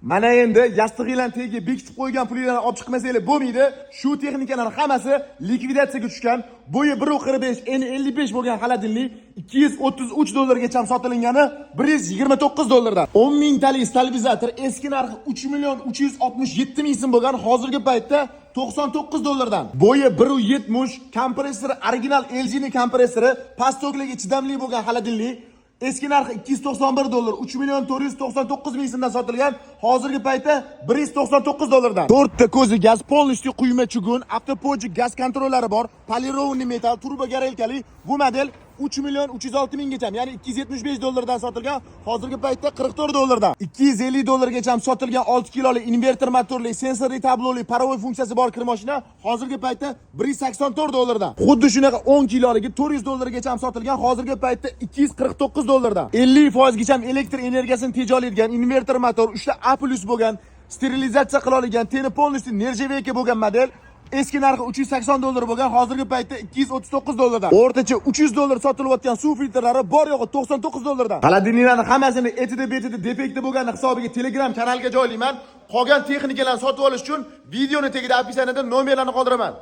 Mana endi yastig'inglarni tagiga bekitib qo'ygan pulinglarni olib chiqmasanglar bo'lmaydi. Shu texnikalarning hammasi likvidatsiyaga tushgan. Bo'yi 1.45, eni 55 bo'lgan xolodilnik $233 sotilgani $129. 10 mingtalik stabilizator eski narxi 3.367.000 so'm bo'lgan, hozirgi paytda $99. Bo'yi 1.70, kompressori original LG ning kompressori, past toklarga chidamli bo'lgan xolodilnik. Eski narxi $291, $3.499.000 so'mdan sotilgan, hozirgi paytda $199. 4 ta ko'zi gaz, полностью quyma chugun, avtopojik gaz kontrollari bor, polirованный metal, turbo garelkali. Bu model $3.306.000 ya'ni $275 dan sotilgan, hozirgi paytda $44. $250 sotilgan 6 kilolik inverter motorli, sensorli tabloli, parovoy funksiyasi bor kir mashina, hozirgi paytda $184. Xuddi shunaqa 10 kiloligi $400 sotilgan, hozirgi paytda $249. 50% elektr energiyasini tejolaydigan inverter motor, 3 ta A+ bo'lgan, sterilizatsiya qila oladigan, teni полностью nержавейка bo'lgan model. Eski narxi $380 bo'lgan, hozirgi paytda $239. O'rtacha $300 sotilayotgan suv filtrlari bor yo'g'i $99. Xolodilniklarning hammasini etida betida defekti bo'lgani hisobiga Telegram kanalga joylayman. Qolgan texnikalarni sotib olish uchun videoni tagida описаниеda nomerlarni qoldiraman.